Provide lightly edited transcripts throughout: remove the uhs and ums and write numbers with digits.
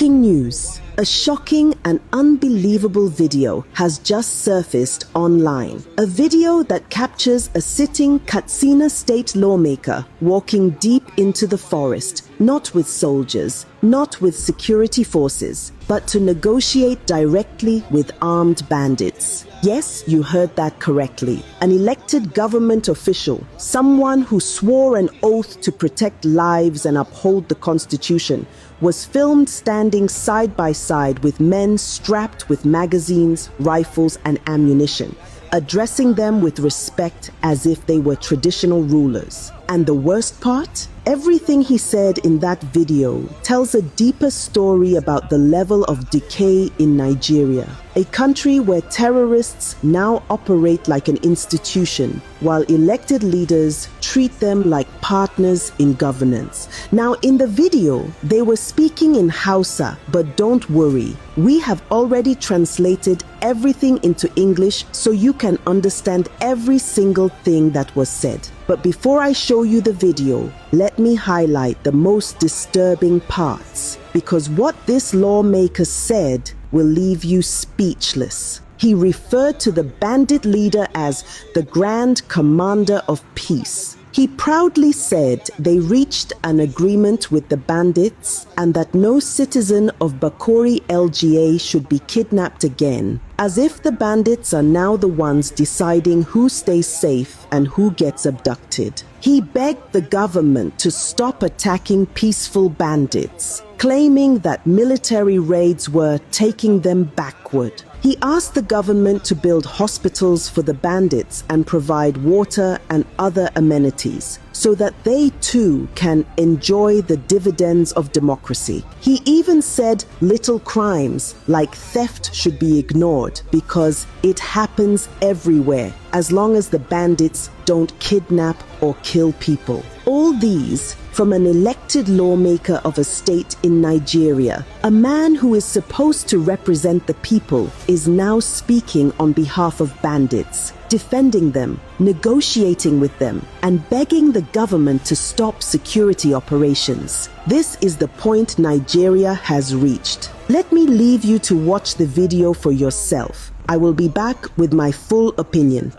Breaking news. A shocking and unbelievable video has just surfaced online. A video that captures a sitting Katsina state lawmaker walking deep into the forest, not with soldiers, not with security forces, but to negotiate directly with armed bandits. Yes, you heard that correctly. An elected government official, someone who swore an oath to protect lives and uphold the Constitution, was filmed standing side by side with men strapped with magazines, rifles, and ammunition, addressing them with respect as if they were traditional rulers. And the worst part? Everything he said in that video tells a deeper story about the level of decay in Nigeria, a country where terrorists now operate like an institution, while elected leaders treat them like partners in governance. Now, in the video, they were speaking in Hausa, but don't worry, we have already translated everything into English so you can understand every single thing that was said. But before I show you the video, let me highlight the most disturbing parts, because what this lawmaker said will leave you speechless. He referred to the bandit leader as the Grand Commander of Peace. He proudly said they reached an agreement with the bandits and that no citizen of Bakori LGA should be kidnapped again, as if the bandits are now the ones deciding who stays safe and who gets abducted. He begged the government to stop attacking peaceful bandits, claiming that military raids were taking them backward. He asked the government to build hospitals for the bandits and provide water and other amenities so that they too can enjoy the dividends of democracy. He even said little crimes like theft should be ignored because it happens everywhere as long as the bandits don't kidnap or kill people. All these from an elected lawmaker of a state in Nigeria. A man who is supposed to represent the people is now speaking on behalf of bandits, defending them, negotiating with them, and begging the government to stop security operations. This is the point Nigeria has reached. Let me leave you to watch the video for yourself. I will be back with my full opinion.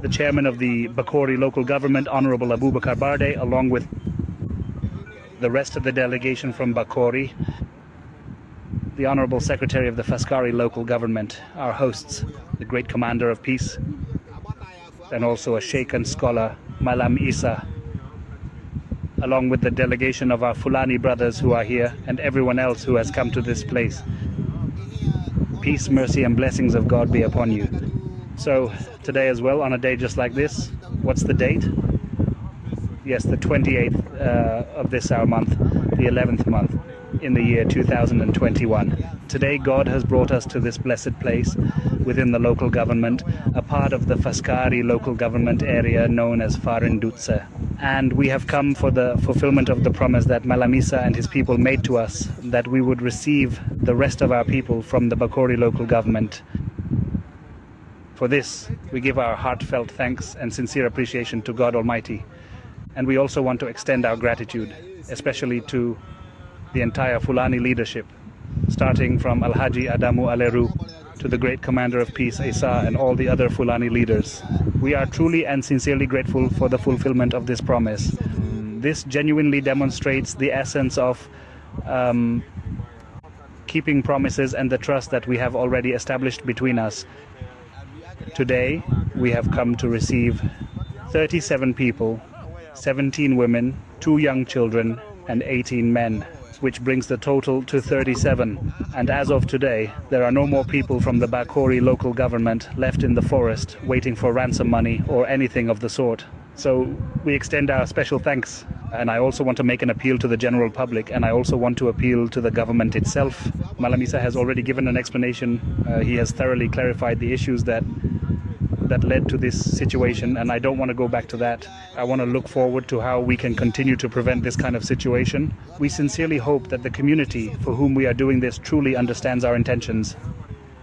The chairman of the Bakori local government, Honorable Abubakar Barde, along with the rest of the delegation from Bakori, the Honorable Secretary of the Faskari local government, our hosts, the Great Commander of Peace, and also a Sheikh and scholar, Malam Isa, along with the delegation of our Fulani brothers who are here and everyone else who has come to this place. Peace, mercy, and blessings of God be upon you. So today as well, on a day just like this, what's the date? Yes, the 28th of this our month, the 11th month in the year 2021. Today God has brought us to this blessed place within the local government, a part of the Faskari local government area known as Farindutse. And we have come for the fulfillment of the promise that Malamisa and his people made to us, that we would receive the rest of our people from the Bakori local government. For this, we give our heartfelt thanks and sincere appreciation to God Almighty. And we also want to extend our gratitude, especially to the entire Fulani leadership, starting from Alhaji Adamu Aleru to the Great Commander of Peace, Isa, and all the other Fulani leaders. We are truly and sincerely grateful for the fulfillment of this promise. This genuinely demonstrates the essence of keeping promises and the trust that we have already established between us. Today, we have come to receive 37 people, 17 women, 2 young children, and 18 men, which brings the total to 37. And as of today, there are no more people from the Bakori local government left in the forest waiting for ransom money or anything of the sort. So we extend our special thanks. And I also want to make an appeal to the general public, and I also want to appeal to the government itself. Malamisa has already given an explanation. He has thoroughly clarified the issues that led to this situation, and I don't want to go back to that. I want to look forward to how we can continue to prevent this kind of situation. We sincerely hope that the community for whom we are doing this truly understands our intentions.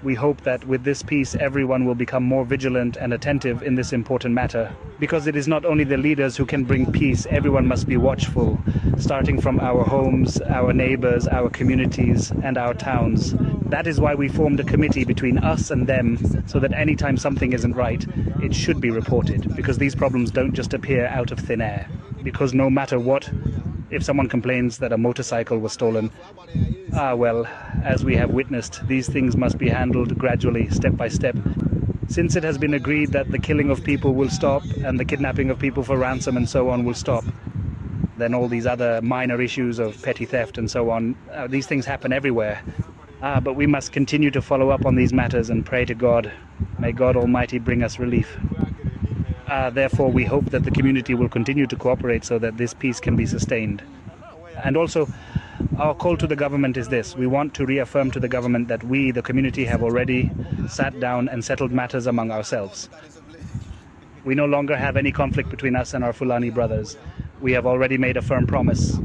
We hope that with this peace, everyone will become more vigilant and attentive in this important matter. Because it is not only the leaders who can bring peace, everyone must be watchful. starting from our homes, our neighbors, our communities, and our towns. That is why we formed a committee between us and them, so that anytime something isn't right, it should be reported, because these problems don't just appear out of thin air. Because no matter what, if someone complains that a motorcycle was stolen, well, as we have witnessed, these things must be handled gradually, step by step. Since it has been agreed that the killing of people will stop and the kidnapping of people for ransom and so on will stop, then all these other minor issues of petty theft and so on, these things happen everywhere. But we must continue to follow up on these matters and pray to God. May God Almighty bring us relief. Therefore, we hope that the community will continue to cooperate so that this peace can be sustained. And also, our call to the government is this. We want to reaffirm to the government that we, the community, have already sat down and settled matters among ourselves. We no longer have any conflict between us and our Fulani brothers. We have already made a firm promise,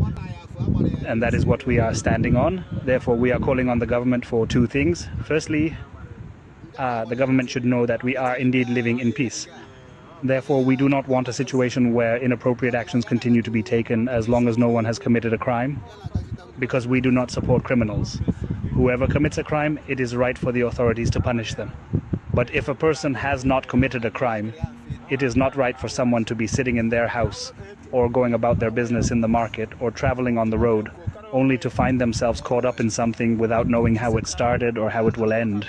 and that is what we are standing on. Therefore, we are calling on the government for two things. Firstly, the government should know that we are indeed living in peace. Therefore, we do not want a situation where inappropriate actions continue to be taken as long as no one has committed a crime, because we do not support criminals. Whoever commits a crime, it is right for the authorities to punish them. But if a person has not committed a crime, it is not right for someone to be sitting in their house or going about their business in the market or traveling on the road only to find themselves caught up in something without knowing how it started or how it will end.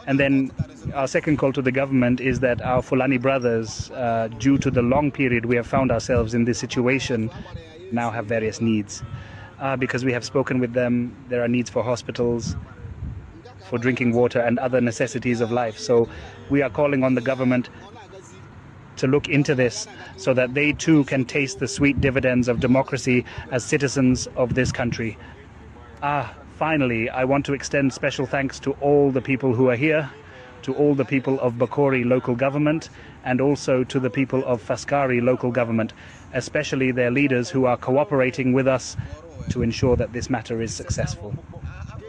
And then our second call to the government is that our Fulani brothers, due to the long period we have found ourselves in this situation, now have various needs. Because we have spoken with them, there are needs for hospitals, for drinking water and other necessities of life. So we are calling on the government to look into this so that they too can taste the sweet dividends of democracy as citizens of this country. Finally, I want to extend special thanks to all the people who are here, to all the people of Bakori local government, and also to the people of Faskari local government, especially their leaders who are cooperating with us to ensure that this matter is successful.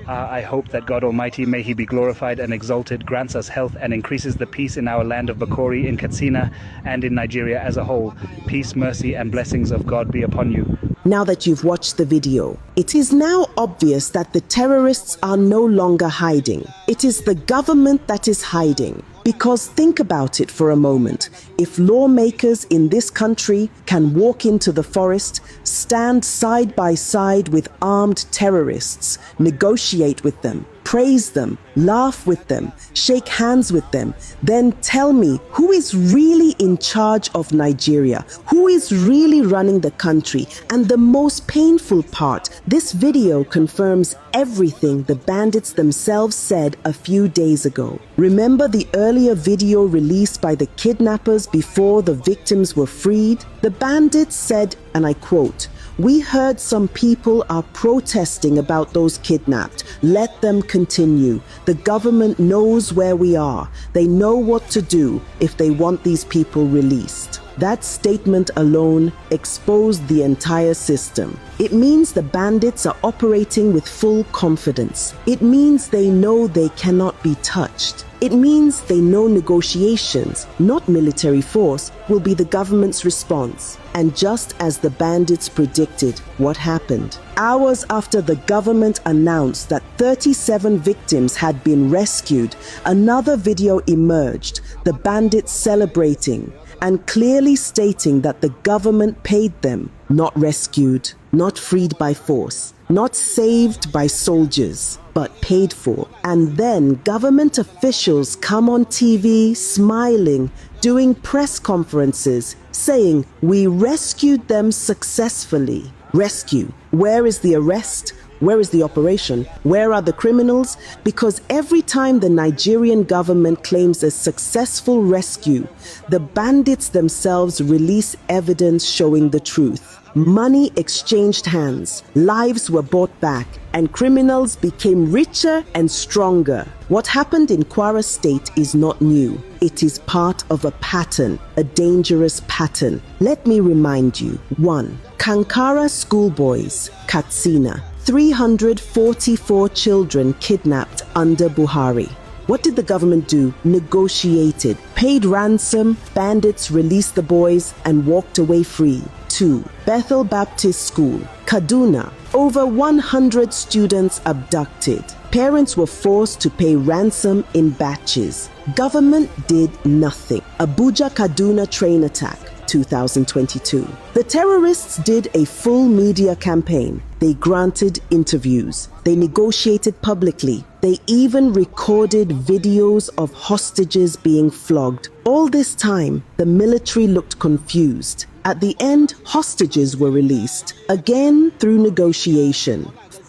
I hope that God Almighty, may He be glorified and exalted, grants us health and increases the peace in our land of Bakori, in Katsina, and in Nigeria as a whole. Peace, mercy, and blessings of God be upon you. Now that you've watched the video, it is now obvious that the terrorists are no longer hiding. It is the government that is hiding. Because think about it for a moment. If lawmakers in this country can walk into the forest, stand side by side with armed terrorists, negotiate with them, praise them, laugh with them, shake hands with them, then tell me, who is really in charge of Nigeria? Who is really running the country? And the most painful part, this video confirms everything the bandits themselves said a few days ago. Remember the earlier video released by the kidnappers before the victims were freed? The bandits said, and I quote, "We heard some people are protesting about those kidnapped. Let them continue. The government knows where we are. They know what to do if they want these people released." That statement alone exposed the entire system. It means the bandits are operating with full confidence. It means they know they cannot be touched. It means they know negotiations, not military force, will be the government's response. And just as the bandits predicted, what happened? Hours after the government announced that 37 victims had been rescued, another video emerged, the bandits celebrating and clearly stating that the government paid them, not rescued, not freed by force, not saved by soldiers, but paid for. And then government officials come on TV smiling, doing press conferences, saying, "We rescued them successfully." Rescue. Where is the arrest? Where is the operation? Where are the criminals? Because every time the Nigerian government claims a successful rescue, the bandits themselves release evidence showing the truth. Money exchanged hands, lives were bought back, and criminals became richer and stronger. What happened in Kwara State is not new. It is part of a pattern, a dangerous pattern. Let me remind you. 1. Kankara schoolboys, Katsina. 344 children kidnapped under Buhari. What did the government do? Negotiated, paid ransom, bandits released the boys and walked away free. 2022, Bethel Baptist School, Kaduna. Over 100 students abducted. Parents were forced to pay ransom in batches. Government did nothing. Abuja Kaduna train attack, 2022. The terrorists did a full media campaign. They granted interviews. They negotiated publicly. They even recorded videos of hostages being flogged. All this time, the military looked confused. At the end, hostages were released, again through negotiation.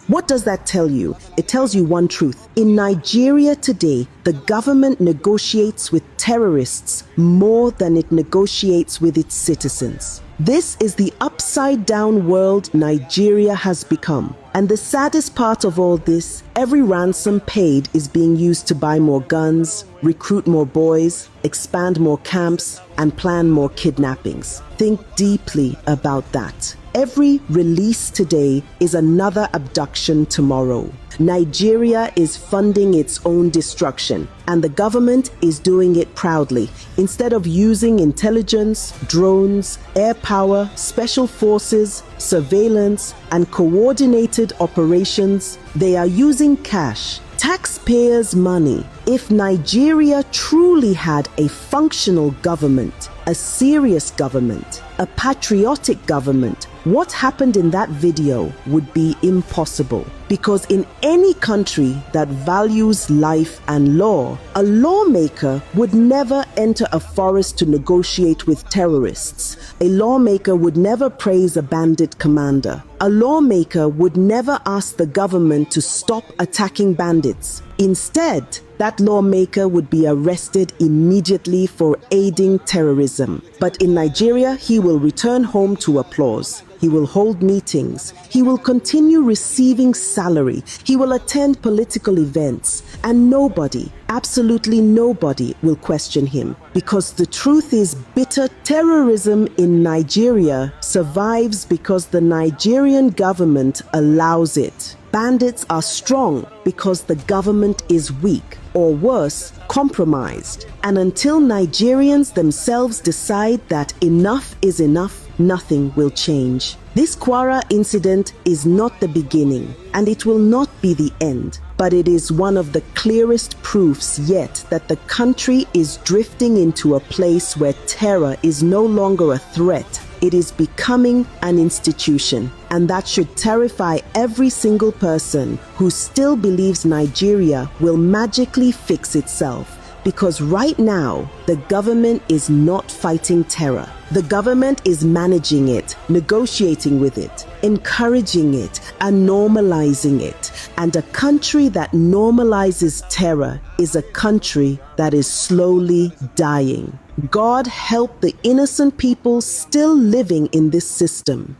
What does that tell you? It tells you one truth. In Nigeria today, the government negotiates with terrorists more than it negotiates with its citizens. This is the upside-down world Nigeria has become. And the saddest part of all this, every ransom paid is being used to buy more guns, recruit more boys, expand more camps, and plan more kidnappings. Think deeply about that. Every release today is another abduction tomorrow. Nigeria is funding its own destruction, and the government is doing it proudly. Instead of using intelligence, drones, air power, special forces, surveillance, and coordinated operations, they are using cash, taxpayers' money. If Nigeria truly had a functional government, a serious government, a patriotic government, what happened in that video would be impossible. Because in any country that values life and law, a lawmaker would never enter a forest to negotiate with terrorists. A lawmaker would never praise a bandit commander. A lawmaker would never ask the government to stop attacking bandits. Instead, that lawmaker would be arrested immediately for aiding terrorism. But in Nigeria, he will return home to applause. He will hold meetings. He will continue receiving salary. He will attend political events. And nobody, absolutely nobody, will question him. Because the truth is, bitter terrorism in Nigeria survives because the Nigerian government allows it. Bandits are strong because the government is weak, or worse, compromised. And until Nigerians themselves decide that enough is enough, nothing will change. This Kwara incident is not the beginning, and it will not be the end, but it is one of the clearest proofs yet that the country is drifting into a place where terror is no longer a threat. It is becoming an institution, and that should terrify every single person who still believes Nigeria will magically fix itself. Because right now, the government is not fighting terror. The government is managing it, negotiating with it, encouraging it, and normalizing it. And a country that normalizes terror is a country that is slowly dying. God help the innocent people still living in this system.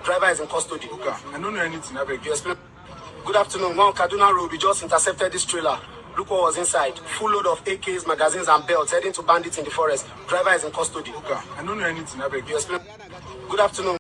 Driver is in custody. Okay. I don't know anything. I beg you explain. Good afternoon. One Kaduna Road, we just intercepted this trailer. Look what was inside. Full load of AKs, magazines, and belts heading to bandits in the forest. Driver is in custody. Okay. I don't know anything. I beg you explain. Good afternoon.